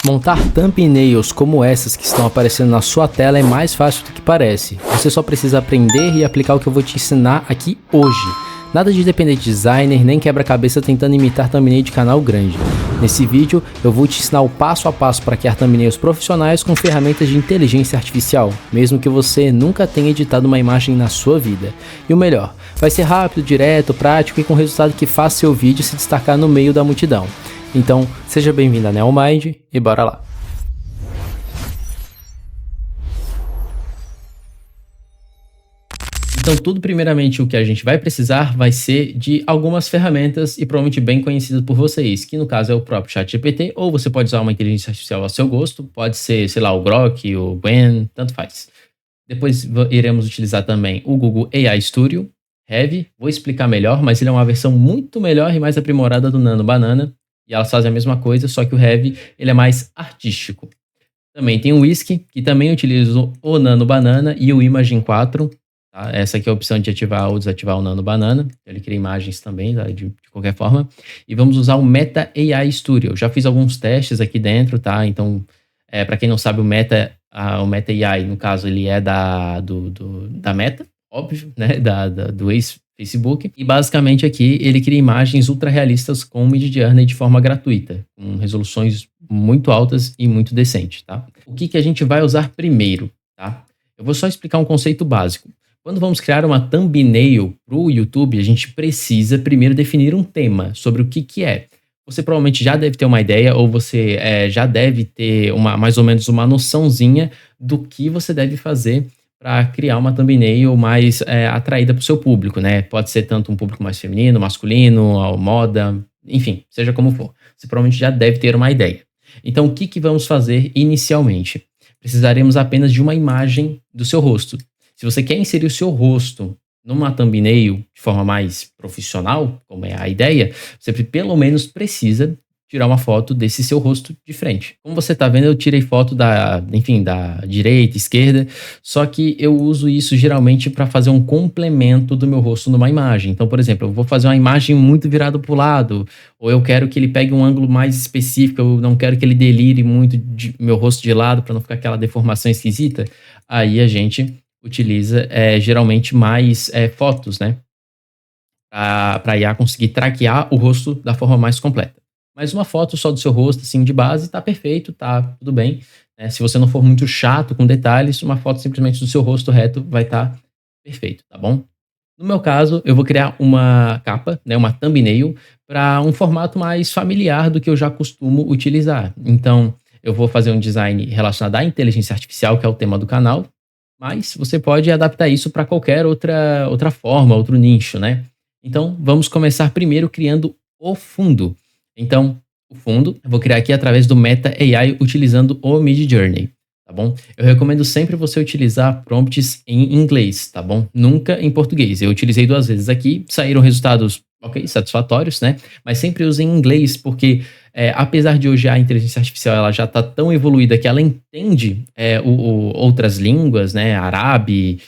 Montar thumbnails como essas que estão aparecendo na sua tela é mais fácil do que parece. Você só precisa aprender e aplicar o que eu vou te ensinar aqui hoje. Nada de depender de designer, nem quebra-cabeça tentando imitar thumbnail de canal grande. Nesse vídeo, eu vou te ensinar o passo a passo para criar thumbnails profissionais com ferramentas de inteligência artificial, mesmo que você nunca tenha editado uma imagem na sua vida. E o melhor, vai ser rápido, direto, prático e com resultado que faz seu vídeo se destacar no meio da multidão. Então, seja bem-vindo a Neomind e bora lá! Então, tudo primeiramente o que a gente vai precisar vai ser de algumas ferramentas e provavelmente bem conhecidas por vocês, que no caso é o próprio ChatGPT, ou você pode usar uma inteligência artificial ao seu gosto, pode ser, sei lá, o Grok, o Gwen, tanto faz. Depois iremos utilizar também o Google AI Studio, Heavy, vou explicar melhor, mas ele é uma versão muito melhor e mais aprimorada do Nano Banana, e elas fazem a mesma coisa, só que o Heavy ele é mais artístico. Também tem o Whisk, que também utiliza o Nano Banana e o Imagen 4, tá? Essa aqui é a opção de ativar ou desativar o Nano Banana. Ele cria imagens também, tá? de qualquer forma. E vamos usar o Meta AI Studio. Eu já fiz alguns testes aqui dentro, tá? Então, para quem não sabe, o Meta AI, no caso, ele é da Meta, óbvio, né? Do ex-Facebook. E basicamente aqui ele cria imagens ultra realistas com o Midjourney de forma gratuita, com resoluções muito altas e muito decentes, tá? O que a gente vai usar primeiro, tá? Eu vou só explicar um conceito básico. Quando vamos criar uma thumbnail para o YouTube, a gente precisa primeiro definir um tema sobre o que é. Você provavelmente já deve ter uma ideia ou você já deve ter mais ou menos uma noçãozinha do que você deve fazer para criar uma thumbnail mais atraída para o seu público, né? Pode ser tanto um público mais feminino, masculino, moda, enfim, seja como for. Você provavelmente já deve ter uma ideia. Então, o que vamos fazer inicialmente? Precisaremos apenas de uma imagem do seu rosto. Se você quer inserir o seu rosto numa thumbnail de forma mais profissional, como é a ideia, você pelo menos precisa tirar uma foto desse seu rosto de frente. Como você está vendo, eu tirei foto da direita, esquerda, só que eu uso isso geralmente para fazer um complemento do meu rosto numa imagem. Então, por exemplo, eu vou fazer uma imagem muito virada para o lado, ou eu quero que ele pegue um ângulo mais específico, eu não quero que ele delire muito meu rosto de lado para não ficar aquela deformação esquisita. Aí a gente utiliza geralmente mais fotos, né? Para a IA conseguir traquear o rosto da forma mais completa. Mas uma foto só do seu rosto, assim, de base, tá perfeito, tá tudo bem. Né? Se você não for muito chato com detalhes, uma foto simplesmente do seu rosto reto vai estar perfeito, tá bom? No meu caso, eu vou criar uma capa, né, uma thumbnail, para um formato mais familiar do que eu já costumo utilizar. Então, eu vou fazer um design relacionado à inteligência artificial, que é o tema do canal, mas você pode adaptar isso para qualquer outra forma, outro nicho, né? Então, vamos começar primeiro criando o fundo. Então, o fundo eu vou criar aqui através do Meta AI utilizando o Midjourney, tá bom? Eu recomendo sempre você utilizar prompts em inglês, tá bom? Nunca em português. Eu utilizei 2 vezes aqui, saíram resultados, satisfatórios, né? Mas sempre use em inglês, porque apesar de hoje a inteligência artificial ela já está tão evoluída que ela entende outras línguas, né? Árabe,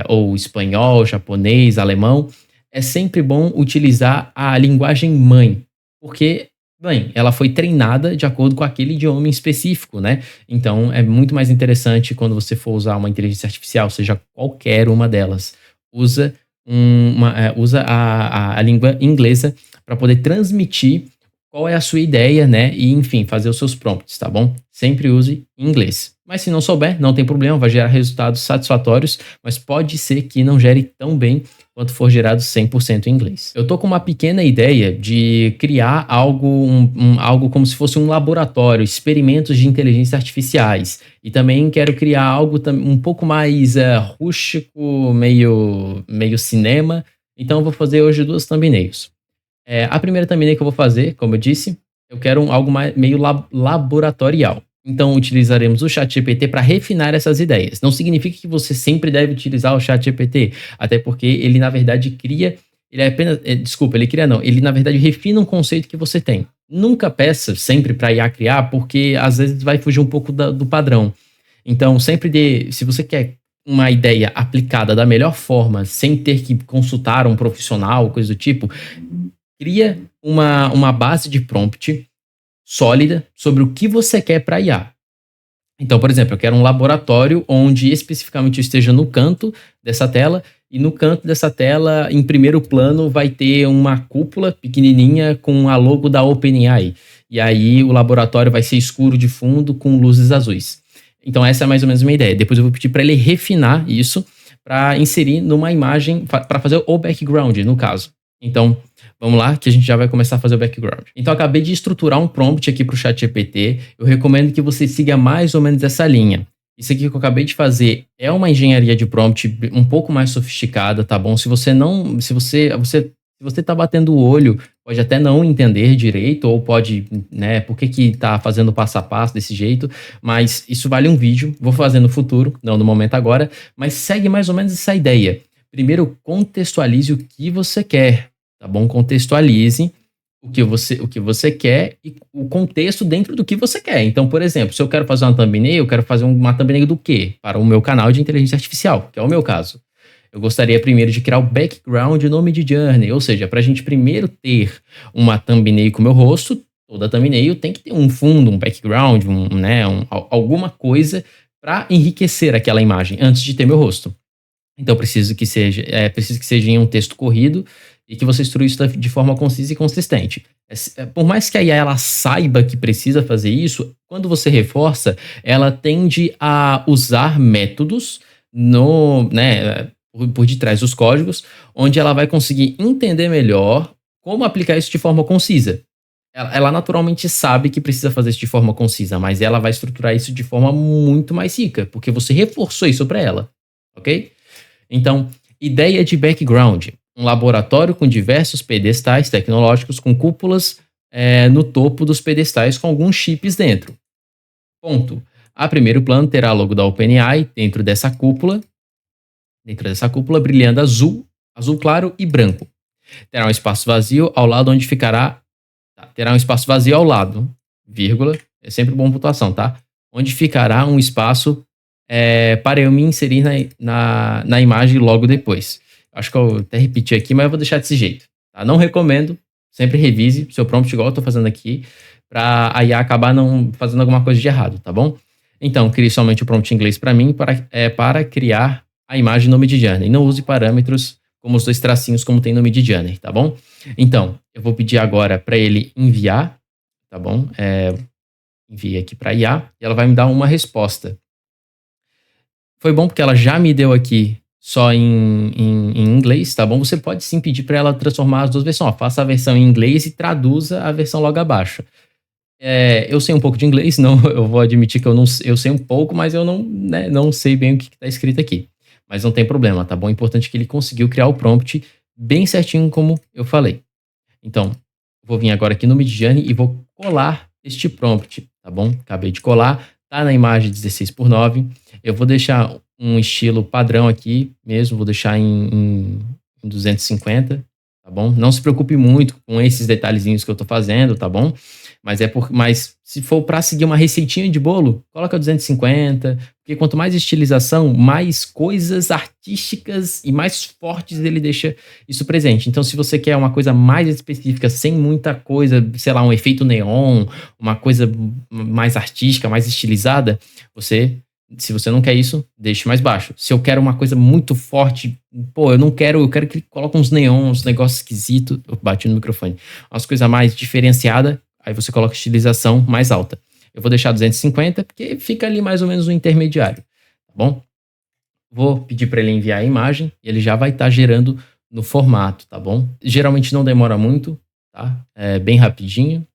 ou espanhol, japonês, alemão, é sempre bom utilizar a linguagem mãe. Porque, bem, ela foi treinada de acordo com aquele idioma específico, né? Então, é muito mais interessante quando você for usar uma inteligência artificial, seja qualquer uma delas, usa a língua inglesa para poder transmitir qual é a sua ideia, né? E, enfim, fazer os seus prompts, tá bom? Sempre use inglês. Mas se não souber, não tem problema, vai gerar resultados satisfatórios, mas pode ser que não gere tão bem quanto for gerado 100% em inglês. Eu tô com uma pequena ideia de criar algo como se fosse um laboratório, experimentos de inteligência artificiais. E também quero criar algo um pouco mais rústico, meio cinema. Então eu vou fazer hoje 2 thumbnails. A primeira thumbnail que eu vou fazer, como eu disse, eu quero algo meio laboratorial. Então, utilizaremos o ChatGPT para refinar essas ideias. Não significa que você sempre deve utilizar o ChatGPT, até porque ele, na verdade, ele, na verdade, refina um conceito que você tem. Nunca peça sempre para IA criar, porque, às vezes, vai fugir um pouco do padrão. Então, se você quer uma ideia aplicada da melhor forma, sem ter que consultar um profissional, coisa do tipo, cria uma base de prompt sólida sobre o que você quer para IA. Então, por exemplo, eu quero um laboratório onde especificamente eu esteja no canto dessa tela, e no canto dessa tela, em primeiro plano, vai ter uma cúpula pequenininha com a logo da OpenAI. E aí o laboratório vai ser escuro de fundo com luzes azuis. Então essa é mais ou menos a minha ideia. Depois eu vou pedir para ele refinar isso para inserir numa imagem, para fazer o background, no caso. Então, vamos lá, que a gente já vai começar a fazer o background. Então, eu acabei de estruturar um prompt aqui para o ChatGPT. Eu recomendo que você siga mais ou menos essa linha. Isso aqui que eu acabei de fazer é uma engenharia de prompt um pouco mais sofisticada, tá bom? Se você tá batendo o olho, pode até não entender direito, ou pode, né, por que tá fazendo passo a passo desse jeito, mas isso vale um vídeo, vou fazer no futuro, não no momento agora, mas segue mais ou menos essa ideia. Primeiro, contextualize o que você quer, tá bom? Contextualize o que você quer e o contexto dentro do que você quer. Então, por exemplo, se eu quero fazer uma thumbnail, eu quero fazer uma thumbnail do quê? Para o meu canal de inteligência artificial, que é o meu caso. Eu gostaria primeiro de criar o background no Midjourney, ou seja, para a gente primeiro ter uma thumbnail com o meu rosto, toda thumbnail tem que ter um fundo, um background, alguma coisa para enriquecer aquela imagem antes de ter meu rosto. Então preciso que seja em um texto corrido e que você instrua isso de forma concisa e consistente. Por mais que a IA ela saiba que precisa fazer isso, quando você reforça, ela tende a usar métodos por detrás dos códigos, onde ela vai conseguir entender melhor como aplicar isso de forma concisa. Ela naturalmente sabe que precisa fazer isso de forma concisa, mas ela vai estruturar isso de forma muito mais rica, porque você reforçou isso para ela, ok? Então, ideia de background. Um laboratório com diversos pedestais tecnológicos com cúpulas no topo dos pedestais com alguns chips dentro. Ponto. A primeiro plano terá logo da OpenAI dentro dessa cúpula brilhando azul claro e branco. Terá um espaço vazio ao lado onde ficará... terá um espaço vazio ao lado, vírgula, é sempre boa pontuação, tá? Onde ficará um espaço para eu me inserir na imagem logo depois. Acho que eu até repeti aqui, mas eu vou deixar desse jeito. Tá? Não recomendo, sempre revise seu prompt igual eu estou fazendo aqui, para a IA acabar não fazendo alguma coisa de errado, tá bom? Então, crie somente o prompt em inglês para mim, para criar a imagem no Midjourney. Não use parâmetros como os 2 tracinhos como tem no Midjourney, tá bom? Então, eu vou pedir agora para ele enviar, tá bom? Envie aqui para a IA e ela vai me dar uma resposta. Foi bom porque ela já me deu aqui só em inglês, tá bom? Você pode sim pedir para ela transformar as duas versões. Faça a versão em inglês e traduza a versão logo abaixo. Eu sei um pouco de inglês, não, eu vou admitir que eu sei um pouco, mas eu não sei bem o que está escrito aqui. Mas não tem problema, tá bom? O importante é que ele conseguiu criar o prompt bem certinho como eu falei. Então, vou vir agora aqui no Midjourney e vou colar este prompt, tá bom? Acabei de colar, tá na imagem 16:9. Eu vou deixar um estilo padrão aqui mesmo, vou deixar em 250, tá bom? Não se preocupe muito com esses detalhezinhos que eu tô fazendo, tá bom? Mas se for para seguir uma receitinha de bolo, coloca 250, porque quanto mais estilização, mais coisas artísticas e mais fortes ele deixa isso presente. Então, se você quer uma coisa mais específica, sem muita coisa, sei lá, um efeito neon, uma coisa mais artística, mais estilizada, se você não quer isso, deixe mais baixo. Se eu quero uma coisa muito forte, eu quero que ele coloque uns neons, uns negócios esquisitos. Eu bati no microfone. Umas coisas mais diferenciadas, aí você coloca estilização mais alta. Eu vou deixar 250, porque fica ali mais ou menos um intermediário, tá bom? Vou pedir para ele enviar a imagem e ele já vai estar gerando no formato, tá bom? Geralmente não demora muito, tá? É bem rapidinho,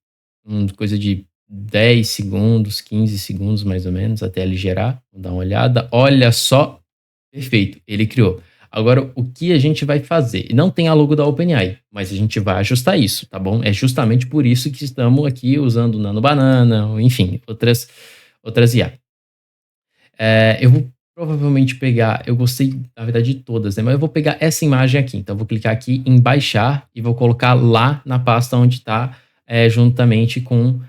coisa de 10 segundos, 15 segundos mais ou menos, até ele gerar. Vou dar uma olhada. Olha só, perfeito, ele criou. Agora, o que a gente vai fazer? Não tem a logo da OpenAI, mas a gente vai ajustar isso, tá bom? É justamente por isso que estamos aqui usando o Nano Banana, enfim, outras IA. Eu vou provavelmente pegar, eu gostei, na verdade, de todas, né? Mas eu vou pegar essa imagem aqui. Então, eu vou clicar aqui em baixar e vou colocar lá na pasta onde está, juntamente com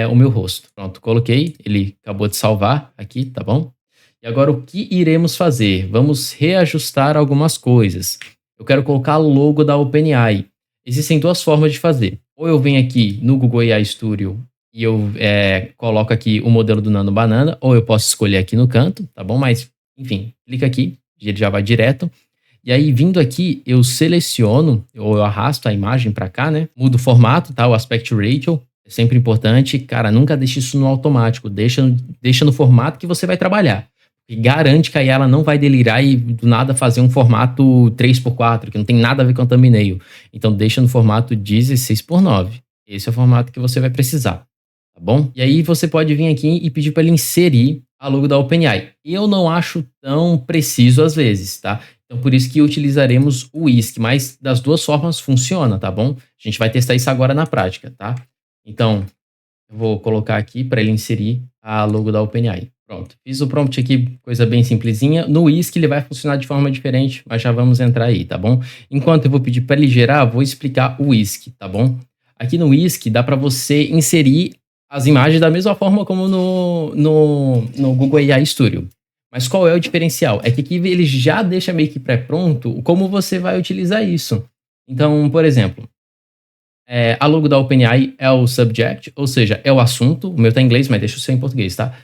o meu rosto. Pronto, coloquei, ele acabou de salvar aqui, tá bom? E agora o que iremos fazer? Vamos reajustar algumas coisas. Eu quero colocar o logo da OpenAI. Existem 2 formas de fazer. Ou eu venho aqui no Google AI Studio e eu coloco aqui o modelo do Nano Banana, ou eu posso escolher aqui no canto, tá bom? Mas, enfim, clica aqui, ele já vai direto. E aí, vindo aqui, eu seleciono, ou eu arrasto a imagem para cá, né? Mudo o formato, tá? O aspect ratio, é sempre importante. Cara, nunca deixe isso no automático, deixa no formato que você vai trabalhar. E garante que aí ela não vai delirar e do nada fazer um formato 3x4, que não tem nada a ver com a thumbnail. Então deixa no formato 16x9. Esse é o formato que você vai precisar, tá bom? E aí você pode vir aqui e pedir para ele inserir a logo da OpenAI. Eu não acho tão preciso às vezes, tá? Então por isso que utilizaremos o Whisk, mas das duas formas funciona, tá bom? A gente vai testar isso agora na prática, tá? Então, eu vou colocar aqui para ele inserir a logo da OpenAI. Pronto, fiz o prompt aqui, coisa bem simplesinha. No Whisk ele vai funcionar de forma diferente, mas já vamos entrar aí, tá bom? Enquanto eu vou pedir para ele gerar, vou explicar o Whisk, tá bom? Aqui no Whisk dá para você inserir as imagens da mesma forma como no Google AI Studio. Mas qual é o diferencial? É que aqui ele já deixa meio que pré-pronto como você vai utilizar isso. Então, por exemplo, a logo da OpenAI é o subject, ou seja, é o assunto. O meu tá em inglês, mas deixa eu ser em português, tá?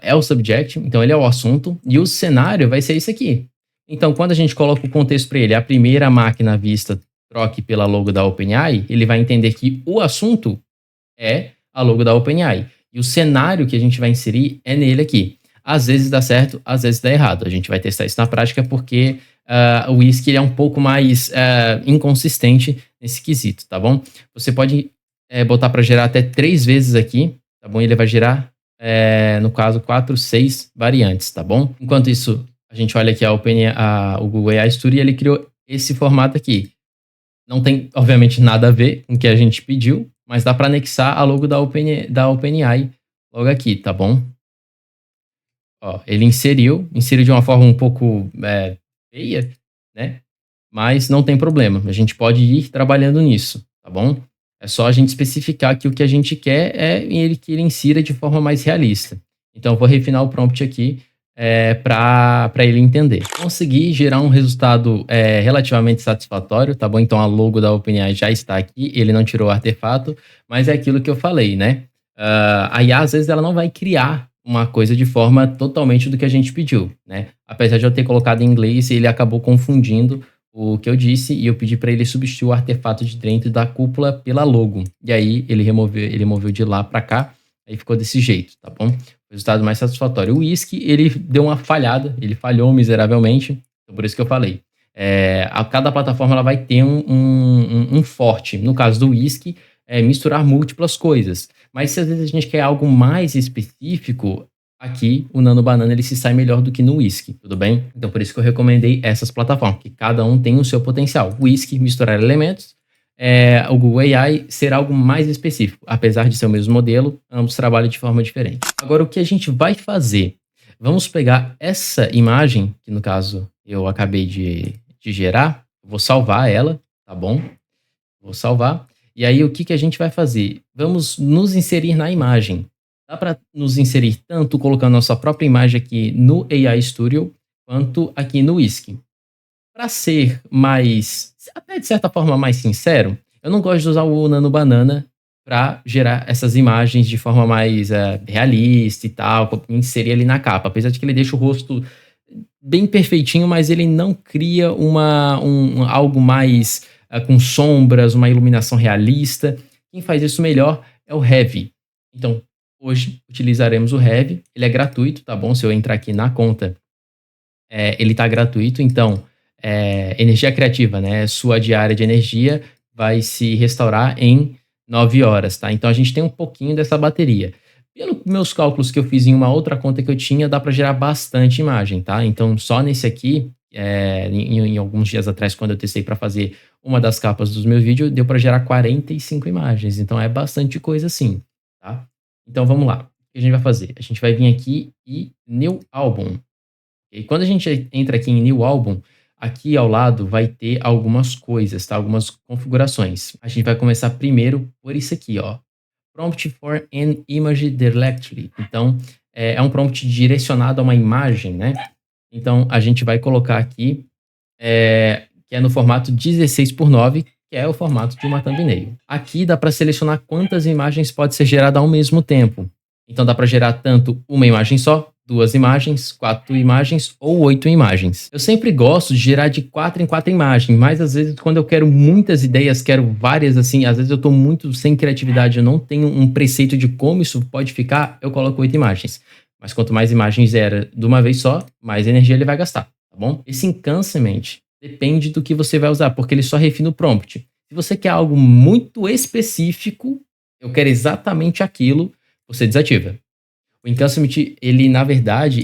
É o subject, então ele é o assunto. E o cenário vai ser isso aqui. Então, quando a gente coloca o contexto para ele, a primeira máquina vista troque pela logo da OpenAI, ele vai entender que o assunto é a logo da OpenAI. E o cenário que a gente vai inserir é nele aqui. Às vezes dá certo, às vezes dá errado. A gente vai testar isso na prática porque o Whisk é um pouco mais inconsistente nesse quesito, tá bom? Você pode botar para gerar até 3 vezes aqui, tá bom? Ele vai gerar, no caso, 4, 6 variantes, tá bom? Enquanto isso, a gente olha aqui o Google AI Studio e ele criou esse formato aqui. Não tem, obviamente, nada a ver com o que a gente pediu, mas dá para anexar a logo da OpenAI logo aqui, tá bom? Ó, ele inseriu de uma forma um pouco feia, né? Mas não tem problema, a gente pode ir trabalhando nisso, tá bom? É só a gente especificar que o que a gente quer que ele insira de forma mais realista. Então, eu vou refinar o prompt aqui para ele entender. Consegui gerar um resultado relativamente satisfatório, tá bom? Então, a logo da OpenAI já está aqui, ele não tirou o artefato, mas é aquilo que eu falei, né? A IA, às vezes, ela não vai criar uma coisa de forma totalmente do que a gente pediu, né? Apesar de eu ter colocado em inglês, ele acabou confundindo o que eu disse e eu pedi para ele substituir o artefato de dentro da cúpula pela logo. E aí ele removeu de lá para cá, aí ficou desse jeito, tá bom? Resultado mais satisfatório. O Whisk, ele deu uma falhada, ele falhou miseravelmente, então por isso que eu falei. Cada plataforma ela vai ter um forte. No caso do Whisk, misturar múltiplas coisas. Mas se às vezes a gente quer algo mais específico, aqui o Nano Banana ele se sai melhor do que no Whisk, tudo bem? Então por isso que eu recomendei essas plataformas, que cada um tem o seu potencial. O Whisk, misturar elementos, o Google AI ser algo mais específico. Apesar de ser o mesmo modelo, ambos trabalham de forma diferente. Agora o que a gente vai fazer? Vamos pegar essa imagem, que no caso eu acabei de gerar, vou salvar ela, tá bom? Vou salvar. E aí, o que a gente vai fazer? Vamos nos inserir na imagem. Dá para nos inserir tanto colocando nossa própria imagem aqui no AI Studio, quanto aqui no Whisk. Para ser mais, até de certa forma, mais sincero, eu não gosto de usar o Nano Banana para gerar essas imagens de forma mais realista e tal, inserir ali na capa. Apesar de que ele deixa o rosto bem perfeitinho, mas ele não cria algo mais com sombras, uma iluminação realista. Quem faz isso melhor é o Heavy. Então, hoje utilizaremos o Heavy. Ele é gratuito, tá bom? Se eu entrar aqui na conta, ele tá gratuito. Então, energia criativa, né? Sua diária de energia vai se restaurar em 9 horas, tá? Então, a gente tem um pouquinho dessa bateria. Pelos meus cálculos que eu fiz em uma outra conta que eu tinha, dá para gerar bastante imagem, tá? Então, só nesse aqui, em alguns dias atrás, quando eu testei para fazer uma das capas dos meus vídeos, deu para gerar 45 imagens. Então, é bastante coisa sim, tá? Então, vamos lá. O que a gente vai fazer? A gente vai vir aqui e New Album. E quando a gente entra aqui em New Album, aqui ao lado vai ter algumas coisas, tá? Algumas configurações. A gente vai começar primeiro por isso aqui, ó. Prompt for an image directly. Então, é um prompt direcionado a uma imagem, né? Então, a gente vai colocar aqui, que é no formato 16:9, que é o formato de uma thumbnail. Aqui dá para selecionar quantas imagens pode ser gerada ao mesmo tempo. Então dá para gerar tanto uma imagem só, 2 imagens, 4 imagens ou 8 imagens. Eu sempre gosto de gerar de 4 em 4 imagens, mas às vezes quando eu quero muitas ideias, quero várias assim, às vezes eu tô muito sem criatividade, eu não tenho um preceito de como isso pode ficar, eu coloco 8 imagens. Mas quanto mais imagens gera de uma vez só, mais energia ele vai gastar, tá bom? Esse encancement depende do que você vai usar, porque ele só refina o prompt. Se você quer algo muito específico, eu quero exatamente aquilo, você desativa. O Encancement, ele, na verdade,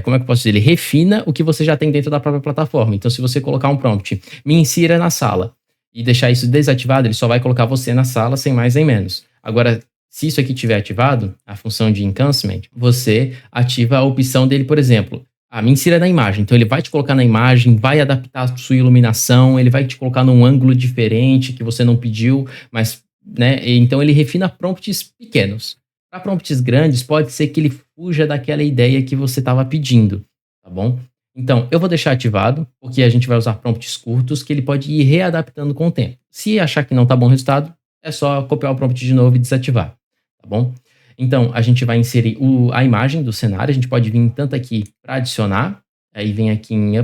como é que eu posso dizer? Ele refina o que você já tem dentro da própria plataforma. Então, se você colocar um prompt, me insira na sala, e deixar isso desativado, ele só vai colocar você na sala, sem mais nem menos. Agora, se isso aqui tiver ativado, a função de Encancement, você ativa a opção dele, por exemplo, me insira na imagem. Então, ele vai te colocar na imagem, vai adaptar a sua iluminação, ele vai te colocar num ângulo diferente que você não pediu, mas, né? Então, ele refina prompts pequenos. Para prompts grandes, pode ser que ele fuja daquela ideia que você estava pedindo, tá bom? Então, eu vou deixar ativado, porque a gente vai usar prompts curtos que ele pode ir readaptando com o tempo. Se achar que não está bom o resultado, é só copiar o prompt de novo e desativar, tá bom? Então, a gente vai inserir a imagem do cenário, a gente pode vir tanto aqui para adicionar, aí vem aqui em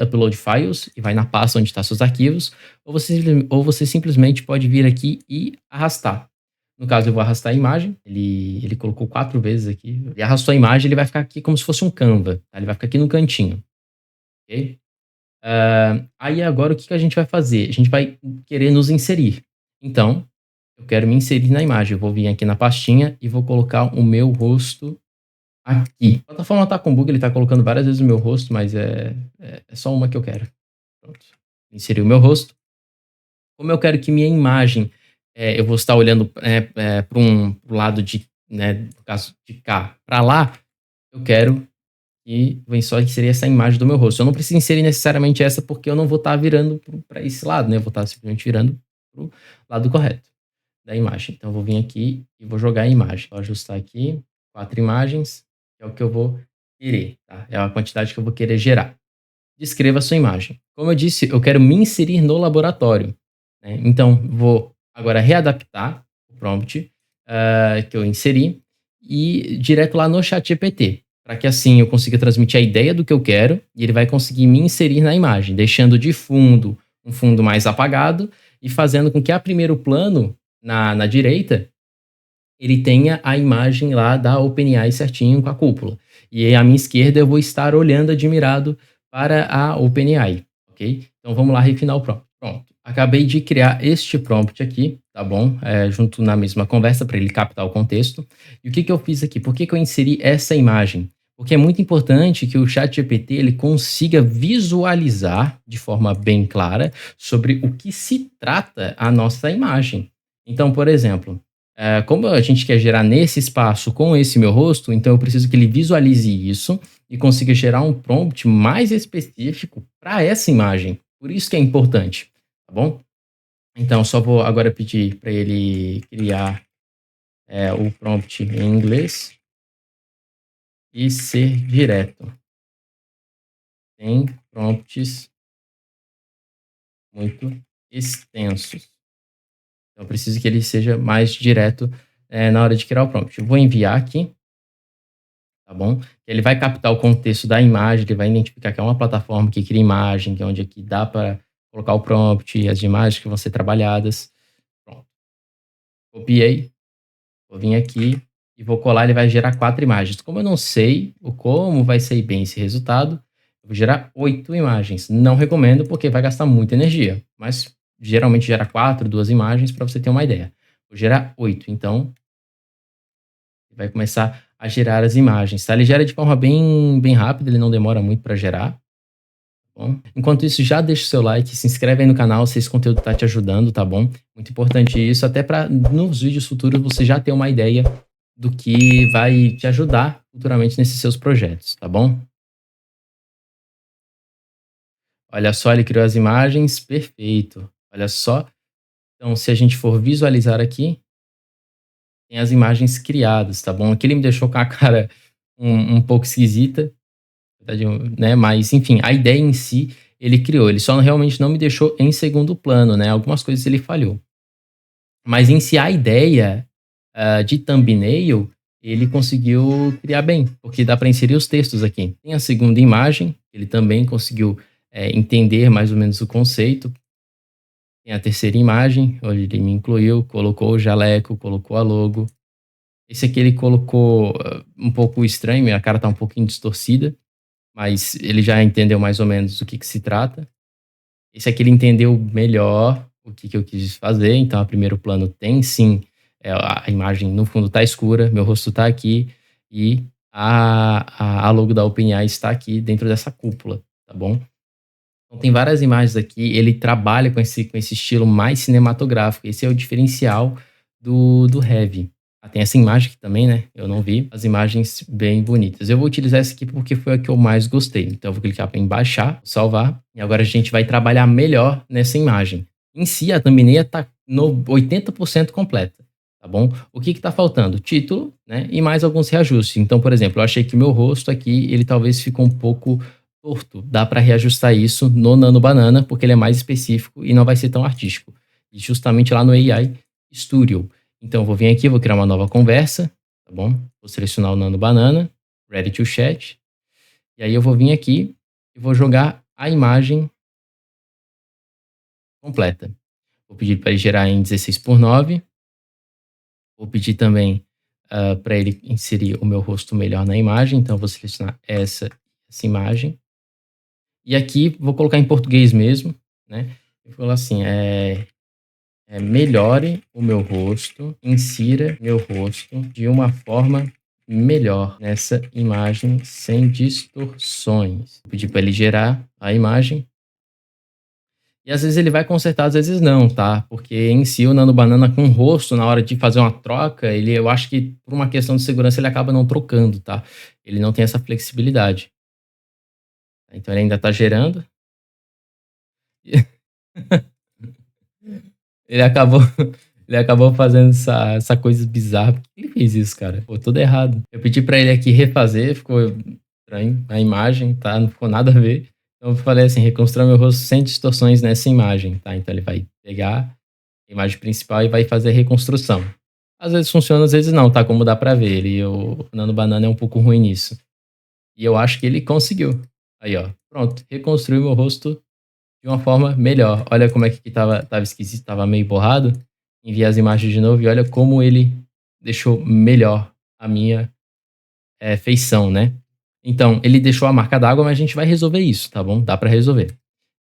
Upload Files e vai na pasta onde estão seus arquivos, ou você simplesmente pode vir aqui e arrastar. No caso, eu vou arrastar a imagem. Ele colocou 4 vezes aqui. Ele arrastou a imagem, ele vai ficar aqui como se fosse um Canva. Tá? Ele vai ficar aqui no cantinho. Ok? Aí agora o que a gente vai fazer? A gente vai querer nos inserir. Então, eu quero me inserir na imagem. Eu vou vir aqui na pastinha e vou colocar o meu rosto aqui. A plataforma tá com bug, ele tá colocando várias vezes o meu rosto, mas é só uma que eu quero. Pronto. Inseri o meu rosto. Como eu quero que minha imagem, eu vou estar olhando para pro lado de, né, no caso de cá para lá, eu quero que vem só inserir essa imagem do meu rosto. Eu não preciso inserir necessariamente essa, porque eu não vou estar virando para esse lado, né? Eu vou estar simplesmente virando para o lado correto da imagem. Então, eu vou vir aqui e vou jogar a imagem. Vou ajustar aqui 4 imagens, que é o que eu vou querer, tá? É a quantidade que eu vou querer gerar. Descreva a sua imagem. Como eu disse, eu quero me inserir no laboratório, né? Então, vou agora readaptar o prompt que eu inseri e direto lá no ChatGPT, para que assim eu consiga transmitir a ideia do que eu quero e ele vai conseguir me inserir na imagem, deixando de fundo um fundo mais apagado e fazendo com que a primeiro plano, na direita, ele tenha a imagem lá da OpenAI certinho com a cúpula. E aí, à minha esquerda eu vou estar olhando admirado para a OpenAI, ok? Então vamos lá refinar o prompt. Pronto. Acabei de criar este prompt aqui, tá bom? Junto na mesma conversa para ele captar o contexto. E o que eu fiz aqui? Por que eu inseri essa imagem? Porque é muito importante que o ChatGPT ele consiga visualizar de forma bem clara sobre o que se trata a nossa imagem. Então, por exemplo, como a gente quer gerar nesse espaço com esse meu rosto, então eu preciso que ele visualize isso e consiga gerar um prompt mais específico para essa imagem. Por isso que é importante, tá bom? Então, só vou agora pedir para ele criar o prompt em inglês e ser direto. Tem prompts muito extensos. Então, eu preciso que ele seja mais direto na hora de criar o prompt. Eu vou enviar aqui, tá bom? Ele vai captar o contexto da imagem, ele vai identificar que é uma plataforma que cria imagem, que é onde aqui dá para colocar o prompt, as imagens que vão ser trabalhadas. Pronto. Copiei, vou vir aqui e vou colar, ele vai gerar 4 imagens. Como eu não sei como vai sair bem esse resultado, eu vou gerar 8 imagens. Não recomendo porque vai gastar muita energia, mas geralmente gera 4, 2 imagens para você ter uma ideia. Vou gerar 8, então vai começar a gerar as imagens, tá? Ele gera de forma bem rápida, ele não demora muito para gerar, tá bom? Enquanto isso, já deixa o seu like, se inscreve aí no canal se esse conteúdo tá te ajudando, tá bom? Muito importante isso, até para nos vídeos futuros você já ter uma ideia do que vai te ajudar futuramente nesses seus projetos, tá bom? Olha só, ele criou as imagens, perfeito. Olha só. Então, se a gente for visualizar aqui, tem as imagens criadas, tá bom? Aqui ele me deixou com a cara um pouco esquisita, verdade, né? Mas, enfim, a ideia em si, ele criou. Ele só realmente não me deixou em segundo plano, né? Algumas coisas ele falhou. Mas em si a ideia, de thumbnail, ele conseguiu criar bem, porque dá para inserir os textos aqui. Tem a segunda imagem, ele também conseguiu, entender mais ou menos o conceito. Tem a terceira imagem, onde ele me incluiu, colocou o jaleco, colocou a logo. Esse aqui ele colocou, um pouco estranho, minha cara tá um pouquinho distorcida, mas ele já entendeu mais ou menos do que se trata. Esse aqui ele entendeu melhor o que eu quis fazer, então a primeiro plano tem sim, a imagem no fundo tá escura, meu rosto tá aqui e a logo da OpenAI está aqui dentro dessa cúpula, tá bom? Então tem várias imagens aqui, ele trabalha com esse estilo mais cinematográfico, esse é o diferencial do Heavy. Ah, tem essa imagem aqui também, né, eu não vi, as imagens bem bonitas. Eu vou utilizar essa aqui porque foi a que eu mais gostei, então eu vou clicar em baixar, salvar, e agora a gente vai trabalhar melhor nessa imagem. Em si, a thumbnail está no 80% completa, tá bom? O que está faltando? Título, né, e mais alguns reajustes. Então, por exemplo, eu achei que meu rosto aqui, ele talvez ficou um pouco torto. Dá para reajustar isso no Nano Banana, porque ele é mais específico e não vai ser tão artístico. E justamente lá no AI Studio. Então eu vou vir aqui, vou criar uma nova conversa, tá bom? Vou selecionar o Nano Banana, Ready to Chat. E aí eu vou vir aqui e vou jogar a imagem completa. Vou pedir para ele gerar em 16:9. Vou pedir também, para ele inserir o meu rosto melhor na imagem. Então eu vou selecionar essa imagem. E aqui vou colocar em português mesmo, né? Vou falar assim, melhore o meu rosto, insira meu rosto de uma forma melhor nessa imagem sem distorções. Vou pedir para ele gerar a imagem. E às vezes ele vai consertar, às vezes não, tá? Porque em si o Nano Banana com o rosto, na hora de fazer uma troca, eu acho que por uma questão de segurança ele acaba não trocando, tá? Ele não tem essa flexibilidade. Então ele ainda tá gerando. Ele acabou ele acabou fazendo essa coisa bizarra. Por que ele fez isso, cara? Pô, tudo errado. Eu pedi pra ele aqui refazer, ficou estranho a imagem, tá? Não ficou nada a ver. Então eu falei assim: "Reconstrua meu rosto sem distorções nessa imagem", tá? Então ele vai pegar a imagem principal e vai fazer a reconstrução. Às vezes funciona, às vezes não, tá? Como dá pra ver, o Nano Banana é um pouco ruim nisso. E eu acho que ele conseguiu. Aí, ó, pronto, reconstruiu meu rosto de uma forma melhor. Olha como é que tava esquisito, tava meio borrado. Enviar as imagens de novo e olha como ele deixou melhor a minha, feição, né. Então, ele deixou a marca d'água, mas a gente vai resolver isso, tá bom? Dá para resolver.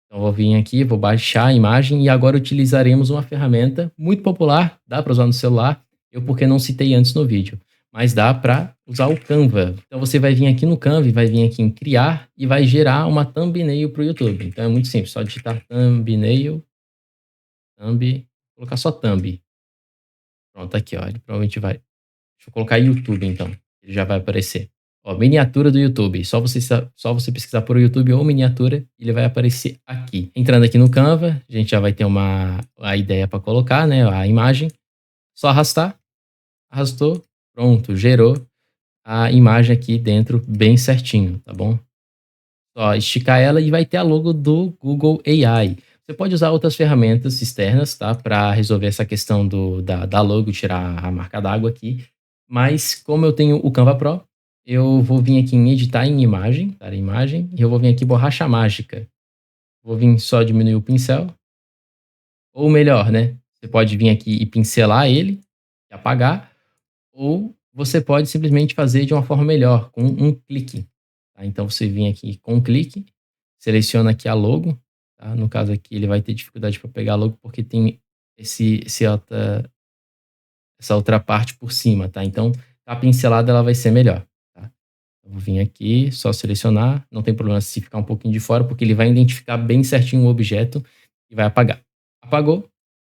Então eu vou vir aqui, vou baixar a imagem e agora utilizaremos uma ferramenta muito popular, dá para usar no celular, eu porque não citei antes no vídeo, mas dá para usar o Canva. Então você vai vir aqui no Canva e vai vir aqui em criar e vai gerar uma thumbnail para o YouTube. Então é muito simples, só digitar thumbnail, colocar só thumb. Pronto, aqui ó, ele provavelmente vai. Deixa eu colocar YouTube então, ele já vai aparecer. Ó, miniatura do YouTube. Só você pesquisar por YouTube ou miniatura, ele vai aparecer aqui. Entrando aqui no Canva, a gente já vai ter a ideia para colocar, né, a imagem. Só arrastar, arrastou, pronto, gerou a imagem aqui dentro bem certinho, tá bom? Só esticar ela e vai ter a logo do Google AI. Você pode usar outras ferramentas externas, tá, para resolver essa questão da logo, tirar a marca d'água aqui. Mas como eu tenho o Canva Pro, eu vou vir aqui em editar em imagem, dar imagem, e eu vou vir aqui borracha mágica. Vou vir só diminuir o pincel, ou melhor, né, você pode vir aqui e pincelar ele, e apagar, ou você pode simplesmente fazer de uma forma melhor, com um clique. Tá? Então você vem aqui com um clique, seleciona aqui a logo, tá? No caso aqui ele vai ter dificuldade para pegar a logo porque tem essa outra parte por cima, tá? Então a pincelada ela vai ser melhor, tá? Eu vou vir aqui, só selecionar, não tem problema se ficar um pouquinho de fora, porque ele vai identificar bem certinho o objeto e vai apagar. Apagou,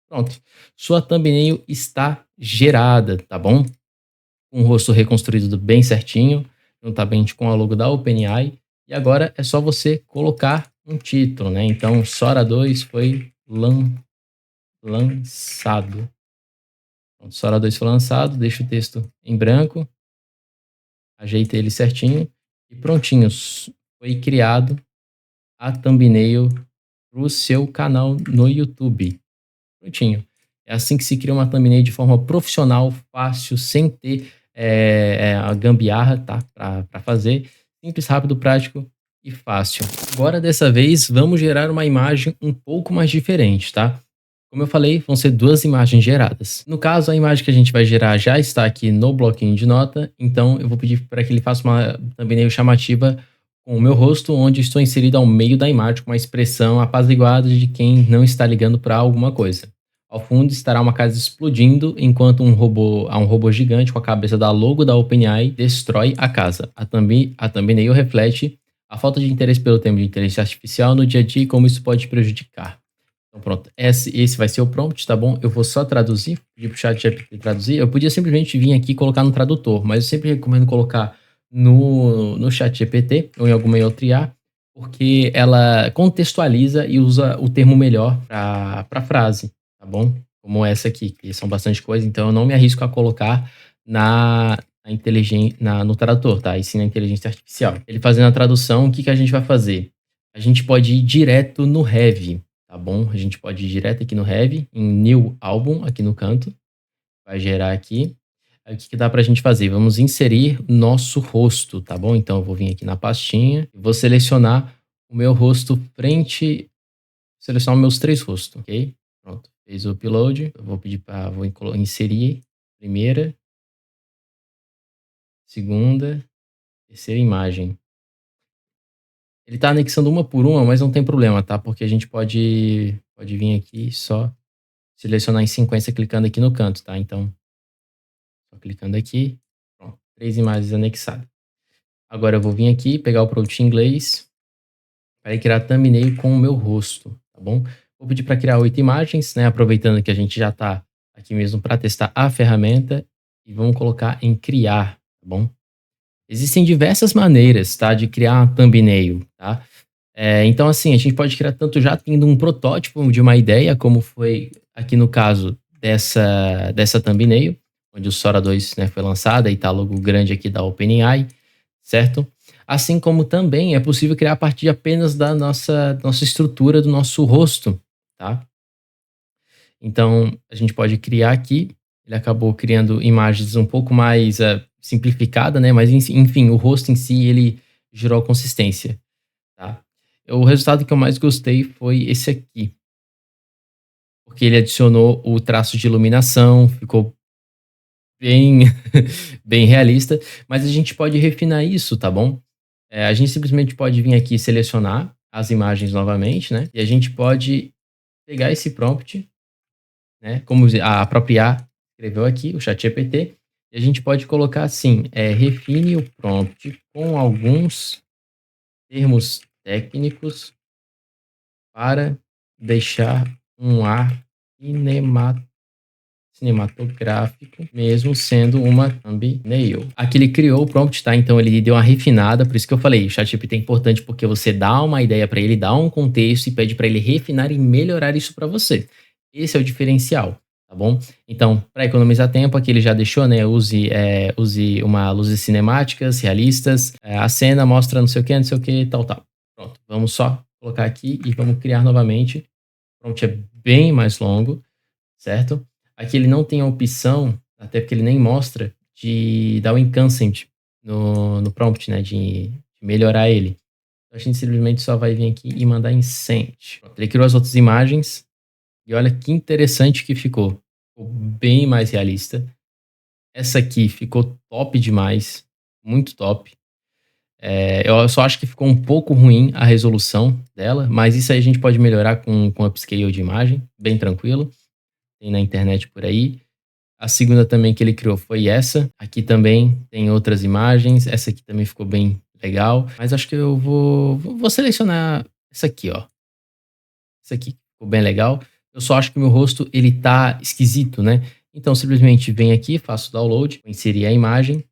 pronto. Sua thumbnail está gerada, tá bom? Com o rosto reconstruído bem certinho, juntamente com a logo da OpenAI. E agora é só você colocar um título, né? Então, Sora 2 foi lançado. Pronto, Sora 2 foi lançado, deixa o texto em branco, ajeita ele certinho e prontinhos. Foi criado a thumbnail para o seu canal no YouTube. Prontinho. É assim que se cria uma thumbnail de forma profissional, fácil, sem ter a gambiarra, tá? Para fazer. Simples, rápido, prático e fácil. Agora, dessa vez, vamos gerar uma imagem um pouco mais diferente, tá? Como eu falei, vão ser duas imagens geradas. No caso, a imagem que a gente vai gerar já está aqui no bloquinho de nota, então eu vou pedir para que ele faça uma thumbnail chamativa com o meu rosto, onde estou inserido ao meio da imagem com uma expressão apaziguada de quem não está ligando para alguma coisa. Ao fundo estará uma casa explodindo, enquanto um robô gigante com a cabeça da logo da OpenAI destrói a casa. A thumbnail reflete a falta de interesse pelo tema de inteligência artificial no dia a dia e como isso pode prejudicar. Então pronto, esse vai ser o prompt, tá bom? Eu vou só traduzir, pedir pro ChatGPT traduzir. Eu podia simplesmente vir aqui e colocar no tradutor, mas eu sempre recomendo colocar no ChatGPT ou em alguma outra IA, porque ela contextualiza e usa o termo melhor para frase, tá bom? Como essa aqui, que são bastante coisas, então eu não me arrisco a colocar no tradutor, tá? E sim na inteligência artificial. Ele fazendo a tradução, o que que a gente vai fazer? A gente pode ir direto no Heavy, tá bom? A gente pode ir direto aqui no Heavy, em New Album, aqui no canto. Vai gerar aqui. Aí o que que dá pra gente fazer? Vamos inserir nosso rosto, tá bom? Então eu vou vir aqui na pastinha e vou selecionar o meu rosto selecionar os meus 3 rostos, ok? Pronto, fez o upload. Eu vou pedir para, inserir primeira, segunda, terceira imagem. Ele tá anexando uma por uma, mas não tem problema, tá? Porque a gente pode vir aqui e só selecionar em sequência clicando aqui no canto, tá? Então, só clicando aqui, pronto, 3 imagens anexadas. Agora eu vou vir aqui, pegar o prompt em inglês, para criar thumbnail com o meu rosto, tá bom? Vou pedir para criar 8 imagens, né? Aproveitando que a gente já tá aqui mesmo para testar a ferramenta, e vamos colocar em criar, tá bom? Existem diversas maneiras, tá, de criar uma thumbnail, tá? Então, assim, a gente pode criar tanto já tendo um protótipo de uma ideia, como foi aqui no caso dessa thumbnail, onde o Sora 2, né, foi lançada e tá logo grande aqui da OpenAI, certo? Assim como também é possível criar a partir apenas da nossa estrutura do nosso rosto, tá? Então, a gente pode criar aqui. Ele acabou criando imagens um pouco mais simplificada, né? Mas enfim, o rosto em si, ele gerou consistência, tá? O resultado que eu mais gostei foi esse aqui, porque ele adicionou o traço de iluminação, ficou bem, bem realista, mas a gente pode refinar isso, tá bom? A gente simplesmente pode vir aqui e selecionar as imagens novamente, né? E a gente pode pegar esse prompt, né? Como a própria IA escreveu aqui, o ChatGPT, e a gente pode colocar assim, refine o prompt com alguns termos técnicos para deixar um ar cinematográfico, mesmo sendo uma thumbnail. Aqui ele criou o prompt, tá? Então ele deu uma refinada, por isso que eu falei, o ChatGPT é importante porque você dá uma ideia para ele, dá um contexto e pede para ele refinar e melhorar isso para você. Esse é o diferencial, tá bom? Então, para economizar tempo, aqui ele já deixou, né? Use uma luzes cinemáticas, realistas, a cena mostra não sei o que, tal, tal. Pronto, vamos só colocar aqui e vamos criar novamente. O prompt é bem mais longo, certo? Aqui ele não tem a opção, até porque ele nem mostra, de dar o inconsent no prompt, né? De melhorar ele. A gente simplesmente só vai vir aqui e mandar em send. Pronto, ele criou as outras imagens. E olha que interessante que ficou. Ficou bem mais realista. Essa aqui ficou top demais. Muito top. Eu só acho que ficou um pouco ruim a resolução dela, mas isso aí a gente pode melhorar com upscale de imagem, bem tranquilo. Tem na internet por aí. A segunda também que ele criou foi essa. Aqui também tem outras imagens. Essa aqui também ficou bem legal. Mas acho que eu vou selecionar essa aqui, ó. Essa aqui ficou bem legal. Eu só acho que o meu rosto, ele tá esquisito, né? Então, simplesmente venho aqui, faço o download, vou inserir a imagem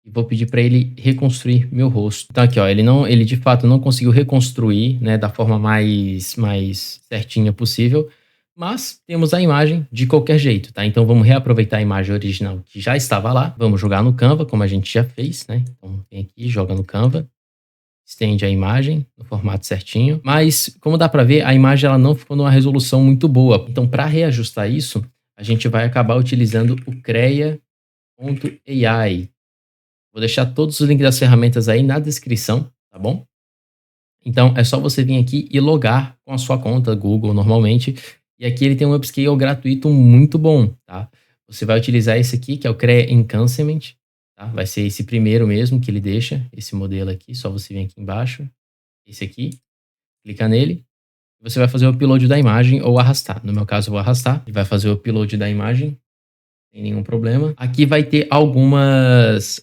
e vou pedir para ele reconstruir meu rosto. Então aqui, ó, ele de fato não conseguiu reconstruir, né, da forma mais certinha possível, mas temos a imagem de qualquer jeito, tá? Então vamos reaproveitar a imagem original que já estava lá, vamos jogar no Canva, como a gente já fez, né? Então vem aqui, joga no Canva, estende a imagem no formato certinho. Mas, como dá para ver, a imagem ela não ficou numa resolução muito boa. Então, para reajustar isso, a gente vai acabar utilizando o Crea.ai. Vou deixar todos os links das ferramentas aí na descrição, tá bom? Então, é só você vir aqui e logar com a sua conta Google normalmente. E aqui ele tem um upscale gratuito muito bom, tá? Você vai utilizar esse aqui, que é o Crea Enhancement, tá? Vai ser esse primeiro mesmo que ele deixa, esse modelo aqui. Só você vir aqui embaixo, esse aqui, clica nele. Você vai fazer o upload da imagem ou arrastar. No meu caso, eu vou arrastar. E vai fazer o upload da imagem, sem nenhum problema. Aqui vai ter algumas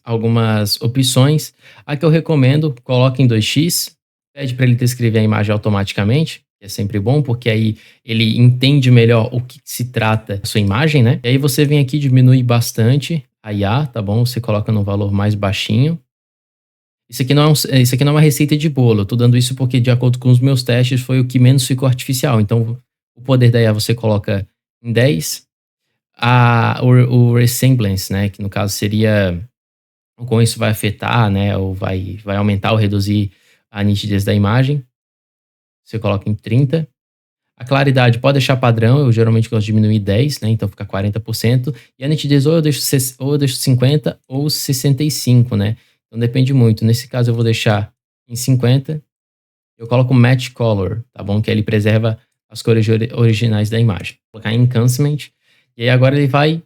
opções. A que eu recomendo, coloque em 2x. Pede para ele descrever a imagem automaticamente, que é sempre bom, porque aí ele entende melhor o que se trata a sua imagem, né? E aí você vem aqui, diminui bastante a IA, tá bom? Você coloca no valor mais baixinho. Isso aqui não é uma receita de bolo. Eu tô dando isso porque, de acordo com os meus testes, foi o que menos ficou artificial. Então, o poder da IA você coloca em 10. O resemblance, né? Que no caso seria como isso vai afetar, né? Ou vai aumentar ou reduzir a nitidez da imagem. Você coloca em 30. A claridade pode deixar padrão, eu geralmente gosto de diminuir 10, né? Então fica 40%. E a nitidez ou eu deixo 50 ou 65, né? Então depende muito. Nesse caso eu vou deixar em 50. Eu coloco Match Color, tá bom? Que ele preserva as cores originais da imagem. Vou colocar em Enhancement. E aí agora ele vai,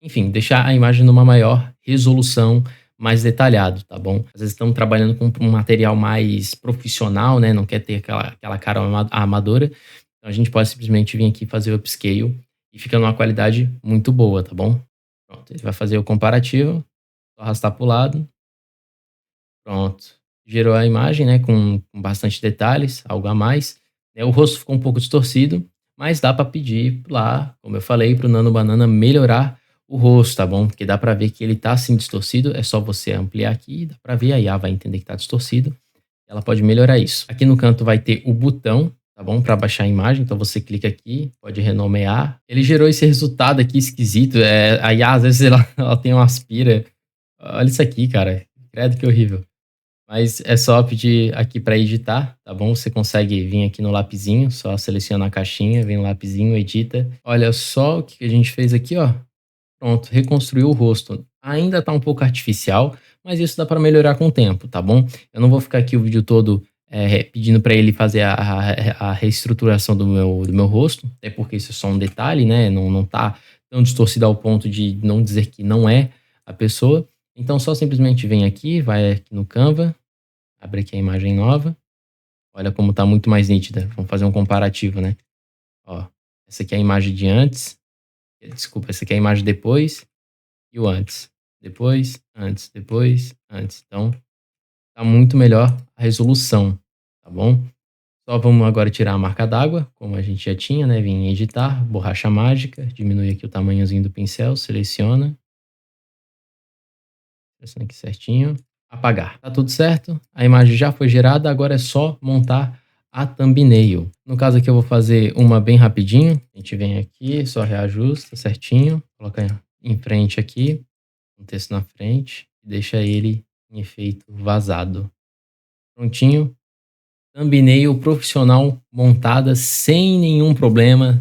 enfim, deixar a imagem numa maior resolução, mais detalhado, tá bom? Às vezes estamos trabalhando com um material mais profissional, né? Não quer ter aquela cara amadora. Então a gente pode simplesmente vir aqui fazer o upscale e fica numa qualidade muito boa, tá bom? Pronto, ele vai fazer o comparativo, só arrastar para o lado. Pronto. Gerou a imagem, né? Com bastante detalhes, algo a mais. O rosto ficou um pouco distorcido, mas dá para pedir lá, como eu falei, para o Nano Banana melhorar o rosto, tá bom? Porque dá pra ver que ele tá assim distorcido, é só você ampliar aqui, dá pra ver, a IA vai entender que tá distorcido, ela pode melhorar isso. Aqui no canto vai ter o botão, tá bom? Pra baixar a imagem, então você clica aqui, pode renomear. Ele gerou esse resultado aqui esquisito, a IA às vezes ela tem uma aspira, olha isso aqui, cara, credo que horrível. Mas é só pedir aqui para editar, tá bom? Você consegue vir aqui no lapisinho, só seleciona a caixinha, vem no lapisinho, edita. Olha só o que a gente fez aqui, ó. Pronto, reconstruiu o rosto. Ainda tá um pouco artificial, mas isso dá para melhorar com o tempo, tá bom? Eu não vou ficar aqui o vídeo todo pedindo para ele fazer a reestruturação do meu rosto, até porque isso é só um detalhe, né? Não tá tão distorcido ao ponto de não dizer que não é a pessoa. Então só simplesmente vem aqui, vai aqui no Canva, abre aqui a imagem nova. Olha como tá muito mais nítida. Vamos fazer um comparativo, né? Ó, essa aqui é a imagem de antes. Desculpa, essa aqui é a imagem depois e o antes. Depois, antes, depois, antes. Então, tá muito melhor a resolução, tá bom? Só vamos agora tirar a marca d'água, como a gente já tinha, né? Vim em editar, borracha mágica, diminui aqui o tamanhozinho do pincel, seleciona. Seleciona aqui certinho. Apagar. Tá tudo certo, a imagem já foi gerada, agora é só montar a thumbnail. No caso aqui eu vou fazer uma bem rapidinho. A gente vem aqui, só reajusta certinho, coloca em frente aqui, um texto na frente, e deixa ele em efeito vazado. Prontinho. Thumbnail profissional montada sem nenhum problema.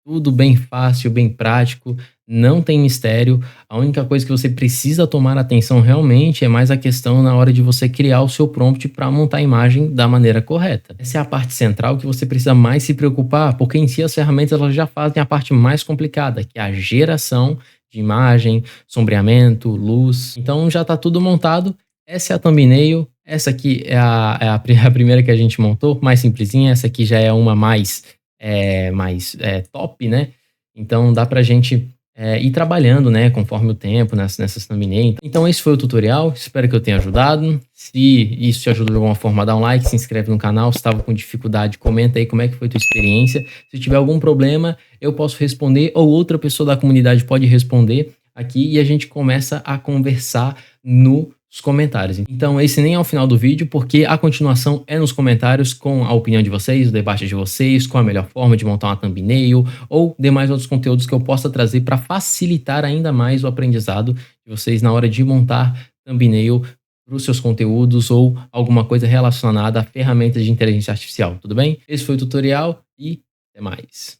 Tudo bem fácil, bem prático, não tem mistério. A única coisa que você precisa tomar atenção realmente é mais a questão na hora de você criar o seu prompt para montar a imagem da maneira correta. Essa é a parte central que você precisa mais se preocupar, porque em si as ferramentas elas já fazem a parte mais complicada, que é a geração de imagem, sombreamento, luz. Então já está tudo montado. Essa é a thumbnail. Essa aqui é a primeira que a gente montou, mais simplesinha. Essa aqui já é uma mais top, né? Então dá pra gente ir trabalhando, né? Conforme o tempo nessas thumbnails. Então esse foi o tutorial, espero que eu tenha ajudado. Se isso te ajudou de alguma forma, dá um like, se inscreve no canal. Se estava com dificuldade, comenta aí como é que foi a tua experiência. Se tiver algum problema, eu posso responder ou outra pessoa da comunidade pode responder aqui e a gente começa a conversar nos comentários. Então esse nem é o final do vídeo, porque a continuação é nos comentários com a opinião de vocês, o debate de vocês, com a melhor forma de montar uma thumbnail ou demais outros conteúdos que eu possa trazer para facilitar ainda mais o aprendizado de vocês na hora de montar thumbnail para os seus conteúdos ou alguma coisa relacionada a ferramentas de inteligência artificial, tudo bem? Esse foi o tutorial e até mais.